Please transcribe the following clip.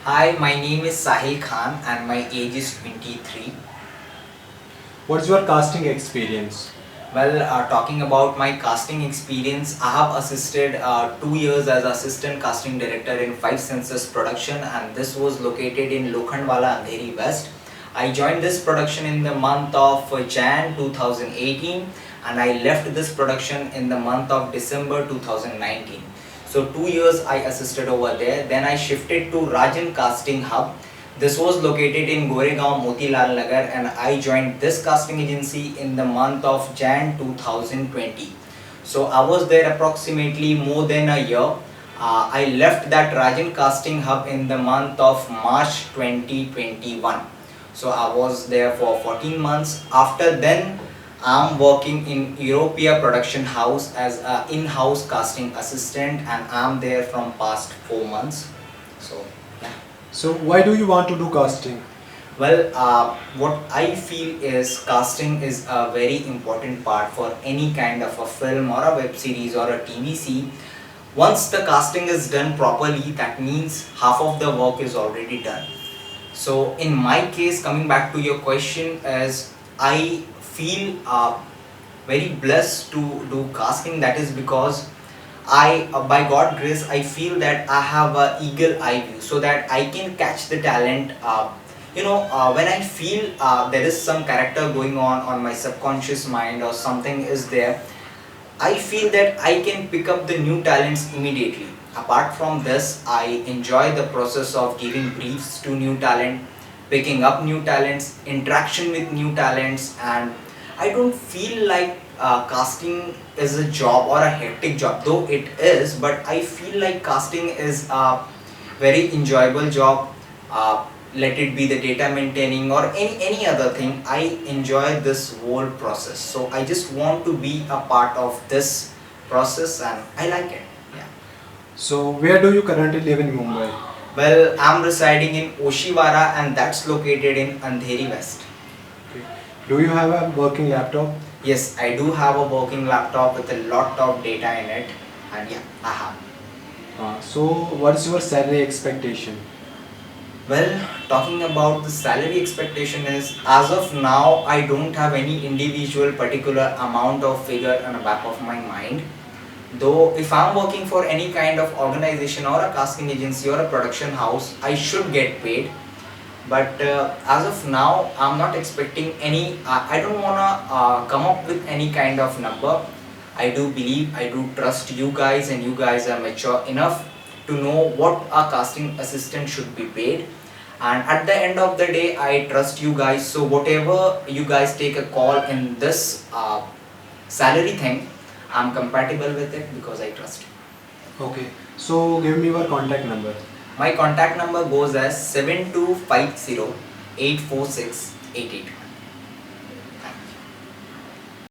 Hi, my name is Sahil Khan and my age is 23. What's your casting experience? Well, talking about my casting experience, I have assisted 2 years as assistant casting director in Five Senses production, and this was located in Lokhandwala, Andheri West. I joined this production in the month of Jan 2018 and I left this production in the month of December 2019. So 2 years I assisted over there. Then I shifted to Rajan Casting Hub. This was located in Goregaon, Motilal Nagar, and I joined this casting agency in the month of Jan 2020. So I was there approximately more than a year. I left that Rajan Casting Hub in the month of March 2021. So I was there for 14 months. After then, I'm working in Europea Production House as an in-house casting assistant, and I'm there from past 4 months. So yeah. So why do you want to do casting? Well, what I feel is casting is a very important part for any kind of a film or a web series or a TVC. Once the casting is done properly, that means half of the work is already done. So in my case, coming back to your question, is I feel very blessed to do casting. That is because by God grace, I feel that I have a eagle eye view, so that I can catch the talent. When I feel there is some character going on my subconscious mind or something is there, I feel that I can pick up the new talents immediately. Apart from this, I enjoy the process of giving briefs to new talent, picking up new talents, interaction with new talents, and I don't feel like casting is a job or a hectic job, though it is, but I feel like casting is a very enjoyable job. Let it be the data maintaining or any other thing, I enjoy this whole process. So I just want to be a part of this process and I like it. Yeah. So where do you currently live in Mumbai? Well, I'm residing in Oshiwara and that's located in Andheri West. Okay. Do you have a working laptop? Yes, I do have a working laptop with a lot of data in it, and yeah, I have. So what's your salary expectation? Well, talking about the salary expectation is, as of now, I don't have any individual particular amount of figure on the back of my mind. Though if I'm working for any kind of organization or a casting agency or a production house, I should get paid. But as of now, I'm not expecting any, I don't wanna come up with any kind of number. I do believe, I do trust you guys, and you guys are mature enough to know what a casting assistant should be paid. And at the end of the day, I trust you guys. So whatever you guys take a call in this salary thing, I'm compatible with it because I trust you. Okay. So give me your contact number. My contact number goes as 7250 84688.